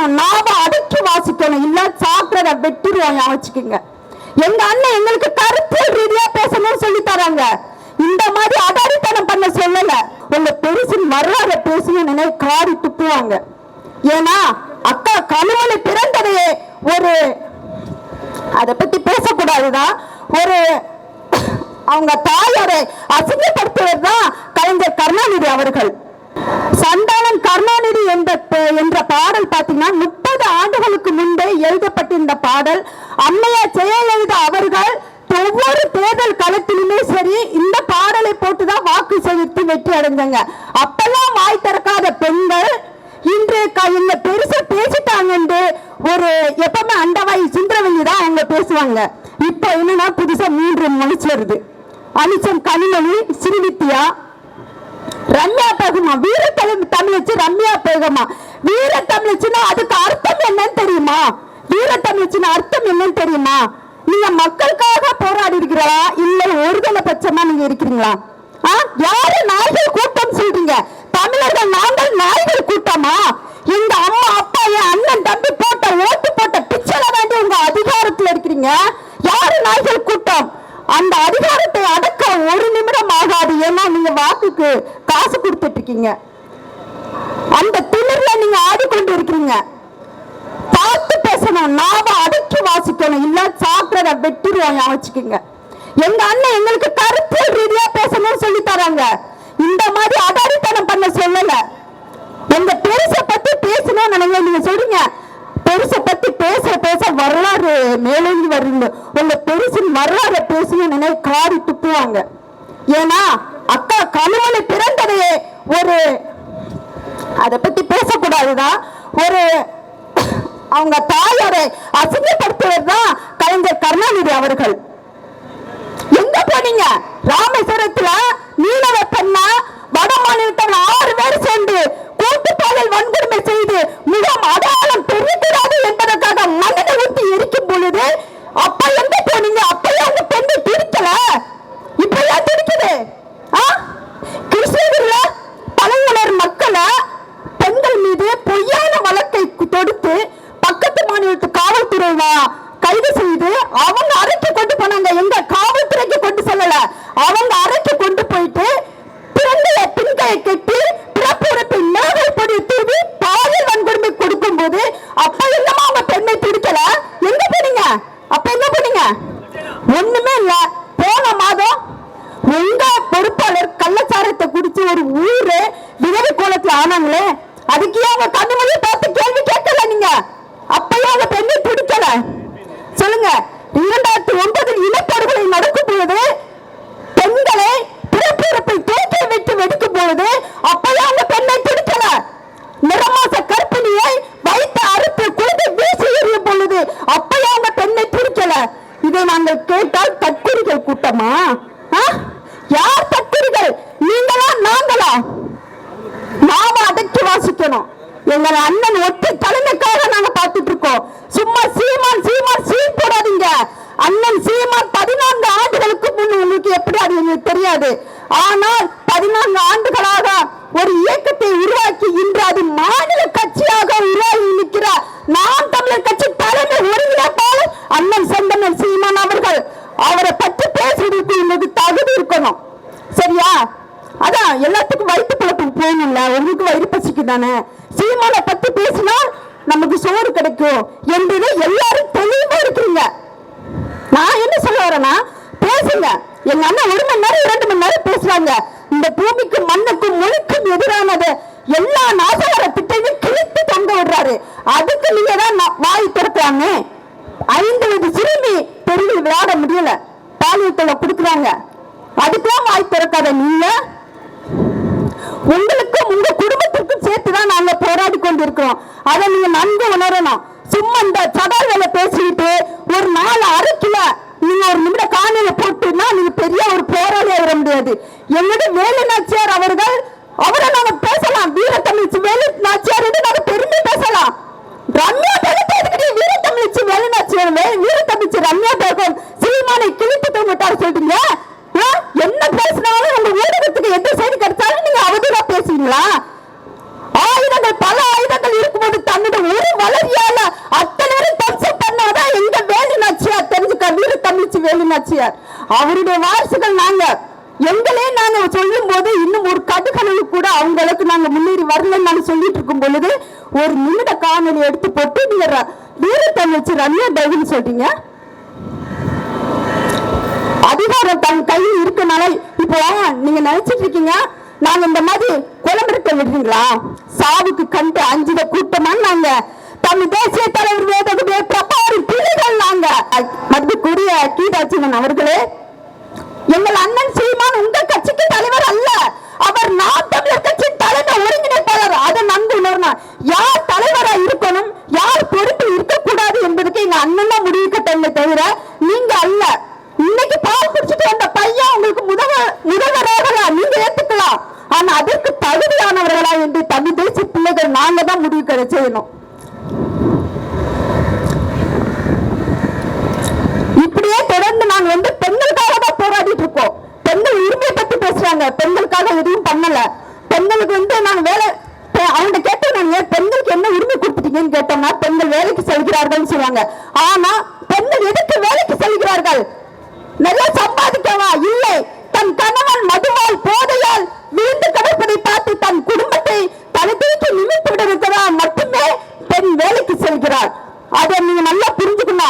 பேசணும், நாவை அடக்கி வாசிக்கணும், இல்ல சாப்பிட வெட்டிடுவாங்க வச்சுக்கோங்க. எங்க அண்ணன் எங்களுக்கு கருத்தியல் ரீதியா பேசணும்னு சொல்லி தராங்க. இந்த மாதிரி அடாடித்தனம் பண்ண சொல்லல. உங்க பெருசின் வரலாறு பேசணும் நினைவு காரி துப்புவாங்க. ஏன்னா அக்கா கனிமொழி பிறந்ததையே ஒரு அதை பத்தி பேசக்கூடாதுதான், ஒரு அவங்க தாயோட அசிங்கப்படுத்துவது தான் கலைஞர் கருணாநிதி அவர்கள். சந்தானம் கருணாநிதி என்ற பாடல் பாத்தீங்கன்னா 30 ஆண்டுகளுக்கு முன்பே எழுதப்பட்டிருந்த பாடல். அம்மையார் ஜெயலலிதா அவர்கள் ஒவ்வொரு தேர்தல் களத்திலுமே சரி இந்த பாடலை போட்டுதான் வாக்கு செலுத்தி வெற்றி அடைந்தாங்க. அப்பெல்லாம் வாய் திறக்காத பெண்கள் இன்று இந்த பெருசா பேசிட்டாங்க என்று ஒரு எப்பவுமே அண்டவாய் சுந்தரவல்லி தான் அவங்க பேசுவாங்க. இப்ப என்னன்னா புதுசா 3 மொழிச்சு வருது. அனிச்சம் கனிமொழி, ஸ்ரீவித்யா, ரம்யா பேகமா, வீர தமிழச்சி ரம்யா பேகமா. வீர தமிழச்சின்னா அதுக்கு அர்த்தம் என்னன்னு தெரியுமா? வீர தமிழச்சின்னா அர்த்தம் என்னன்னு தெரியுமா? நீங்க மக்களுக்காக போராடி இருக்கிறீங்களா, இல்ல ஒருதலை பட்சமா நீங்க இருக்கிறீங்களா? யாரு நாய்கள் கூட்டம் சொல்றீங்க? தமிழர்கள் நாங்கள் நாய்கள் கூட்டமா? எங்க அம்மா அப்பா என் அண்ணன் தம்பி போட்ட ஓட்டு போட்ட பிச்சை வேண்டி உங்க அதிகாரத்தில் இருக்கிறீங்க. யாரு நாய்கள் கூட்டம்? அந்த அதிகாரத்தை அடக்க 1 நிமிடம் ஆகாது. ஏன்னா நீங்க வாக்குக்கு காசு கொடுத்துட்டு இருக்கீங்க. அந்த திமிர்ல நீங்க ஆடிக்கொண்டு இருக்கிறீங்க. பார்த்து பேசணும், நாவை அடக்கி வாசிக்கணும், இல்ல சாப்பிட வெட்டிடுவாங்க வச்சுக்கோங்க. எங்க அண்ணன் எங்களுக்கு கருத்தியல் ரீதியா பேசணும்னு சொல்லி தராங்க. இந்த மாதிரி அடாடித்தனம் பண்ண சொல்லல. உங்க பெருச பத்தி பேசணும் நினைங்க. நீங்க சொல்றீங்க பெருச பத்தி பேச பேச வரலாறு மேலோங்கி வருங்க. உங்க பெருசின் வரலாறு பேசணும் நினைவு காரி துப்புவாங்க. ஏன்னா அக்கா கனிமொழி பிறந்ததையே ஒரு அதை பத்தி பேசக்கூடாதுதான், ஒரு அவங்க தாயோட அசிங்கப்படுத்துவது தான் கலைஞர் கருணாநிதி அவர்கள். எங்க போனீங்க? ராமேஸ்வரத்துல மீனவ பெண்ணா வட மாநிலத்தில் 6 பேர் சேர்ந்து கூட்டு பாலியல் வன்கொடுமை செய்து முகம் அடையாளம் தெரிவிக்கிறாது என்பதற்காக மனித ஊட்டி எரிக்கும் பொழுது அப்ப எங்க போனீங்க? அப்பயே அந்த பெண்ணை பிடிக்கல, இப்ப ஏன் பிடிக்குது? கிருஷ்ணகிரியில பழங்குளர் மக்களை பெண்கள் மீது பொய்யான வழக்கை தொடுத்து பக்கத்து மாநிலத்து காவல்துறை கைது செய்து அவங்க அறைக்கு கொண்டு போனாங்க. எங்க காவல்துறைக்கு கொண்டு செல்லல, அவங்க அறைக்கு கொண்டு போயிட்டு பிறந்தைய பின்கையை கட்டி பிறப்புறுப்பை மேகல் பொடி தூவி பாலியல் வன்கொடுமை கொடுக்கும் போது அப்ப என்னமா அவங்க பெண்ணை பிடிக்கல? எங்க போனீங்க? அப்ப என்ன பண்ணீங்க? ஒண்ணுமே இல்ல. போன மாதம் உங்க பொறுப்பாளர் கள்ளச்சாரத்தை குடிச்சு ஒரு ஊரு விதவை கோலத்துல ஆனாங்களே, அதுக்கு அவங்க கண்ணுமொழியை பார்த்து கேள்வி கேட்கல நீங்க? அப்பயும் அவங்க பெண்ணை பிடிக்கல. சொல்லுங்க. 2009 இனப்படுகொலை நடக்கும் பொழுது பெண்களை பிறப்பிறப்பை தூக்கி விட்டு வெடிக்கும் பொழுது அப்பயும் அவங்க பெண்ணை பிடிக்கல. நிறமாச கற்பிணியை வைத்து அறுத்து குளித்து வீசி எறியும் பொழுது அப்பயும் அவங்க பெண்ணை பிடிக்கல. இதை நாங்கள் கேட்டால் தற்கொலைகள் கூட்டமா? யார் தற்கொலைகள்? நீங்களா நாங்களா? நாம அடக்கி வாசிக்கணும். எங்கள் அண்ணன் ஒற்றை தலைமைக்காக நாங்க பார்த்துட்டு இருக்கோம். சும்மா சீமான் சீமான் சீன் போடாதீங்க. அண்ணன் சீமான் 14 ஆண்டுகளுக்கு முன் உங்களுக்கு எப்படி அது எனக்கு தெரியாது. ஆனால் 14 ஆண்டுகளாக ஒரு இயக்கத்தை உருவாக்கி இன்று அது மாநில கட்சியாக உருவாகி நிற்கிற நாம் தமிழர் கட்சி தலைமை ஒருங்கிணைப்பாளர் அண்ணன் செந்தமிழ் சீமான் அவர்கள். அவரை பற்றி பேசுவதற்கு உங்களுக்கு தகுதி இருக்கணும். சரியா? அதான் எல்லாத்துக்கும் வயிற்று பழக்கம் போகணும்ல, உங்களுக்கு வயிறு பசிக்கு தானே. சீமானை பத்தி பேசினா நமக்கு சோறு கிடைக்கும் என்பது எல்லாரும் தெளிவா இருக்கிறீங்க. நான் என்ன சொல்ல வரேன்னா, பேசுங்க. எங்க அண்ணன் 1 மணி நேரம் 2 மணி நேரம் பேசுறாங்க. இந்த பூமிக்கும் மண்ணுக்கும் மொழிக்கும் எதிரானது எல்லா நாசகர திட்டையும் கிழித்து தொங்க விடுறாரு. அதுக்கு நீங்க தான் வாய் திறக்கிறாங்க. 5 வயது சிறுமி பெண்கள் விளையாட முடியல, பாலியல் தொல்லை கொடுக்குறாங்க. அதுக்கெல்லாம் வாய் திறக்காத நீங்க. உங்களுக்கும் உங்க குடும்பத்திற்கும் சேர்த்துதான் நாங்க போராடி கொண்டிருக்கிறோம். அதை நீங்க நன்கு உணரணும். சும்மா இந்த சடால்களை பேசிட்டு ஒரு 4 அரைக்கில நீங்க 1 நிமிட காணொலி போட்டுனா நீங்க பெரிய ஒரு போராளி ஆக முடியாது. என்னுடைய வேலு நாச்சியார் அவர்கள், அவரை நாங்க பேசலாம். வீரத்தமிழ்ச்சி வேலு நாச்சியார் நாங்க பெருமை பேசலாம். ரம்யா பேகம் வீரத்தமிழ்ச்சி வேலு நாச்சியார் வீரத்தமிழ்ச்சி ரம்யா பேகம் சீமானை கிழித்து தந்துட்டார் சொல்றீங்க. என்ன பேசினாலும் உங்க ஊடகத்துக்கு எந்த செய்தி கிடைச்சாலும் நீங்க அவதூறா பேசுவீங்களா? ஆயுதங்கள் பல ஆயுதங்கள் இருக்கும்போது தன்னுடைய ஒரு வலை அவருடைய வாரிசுகள் நாங்க. எங்களே நாங்க சொல்லும் போது இன்னும் ஒரு கடுகளவு கூட அவங்களுக்கு நாங்க முன்னேறி வரலன்னு நாங்க சொல்லிட்டு இருக்கும் பொழுது ஒரு நிமிட காணொலி எடுத்து போட்டு நீங்க வீரத்தமிழ்ச்சி ரம்யா தேவின்னு சொல்றீங்க. அதிகாரம் தன் கையில் இருக்கனால இப்போ நீங்க நினைச்சிட்டு இருக்கீங்க நாங்க இந்த மாதிரி குளம்பிருக்க விடுறீங்களா? சாவுக்கு கண்டு அஞ்சுத கூட்டமா நாங்க தமிழ் தேசிய தலைவர் வேதகுடைய பிரபாரி பிள்ளைகள் நாங்க. மதிப்புக்குரிய கீதாட்சியன் அவர்களே, எங்கள் அண்ணன் சீமான் உங்க கட்சிக்கு தலைவர் அல்ல, அவர் நாம் தமிழர் கட்சியின் தலைமை ஒருங்கிணைப்பாளர். அதை நன்கு உணர்னா யார் தலைவரா இருக்கணும் யார் பொறுப்பு இருக்கக்கூடாது என்பதுக்கு எங்க அண்ணன் தான் முடிவு கட்டணமே தவிர நீங்க அல்ல. இன்னைக்கு பால் குடிச்சிட்டு வந்த பையன் உங்களுக்கு முதல்வராக நீங்க ஏத்துக்கலாம், ஆனா அதற்கு தகுதியானவர்களா என்று தமிழ் தேசிய பிள்ளைகள் நாங்க தான் முடிவு செய்யணும். இப்படியே தொடர்ந்து நாங்க பெண்களுக்காக தான் போராடிட்டு இருக்கோம். பெண்கள் உரிமையை பத்தி பேசுறாங்க, பெண்களுக்காக எதுவும் பண்ணல. பெண்களுக்கு நாங்க வேலை அவங்க கேட்டோம், பெண்களுக்கு என்ன உரிமை கொடுத்துட்டீங்கன்னு கேட்டோம்னா பெண்கள் வேலைக்கு செல்கிறார்கள் சொல்லுவாங்க. ஆனா பெண்கள் எதுக்கு வேலைக்கு செல்கிறார்கள்? நிறைய சம்பாதிக்கவா? இல்லை, தன் கணவன் மதுவால்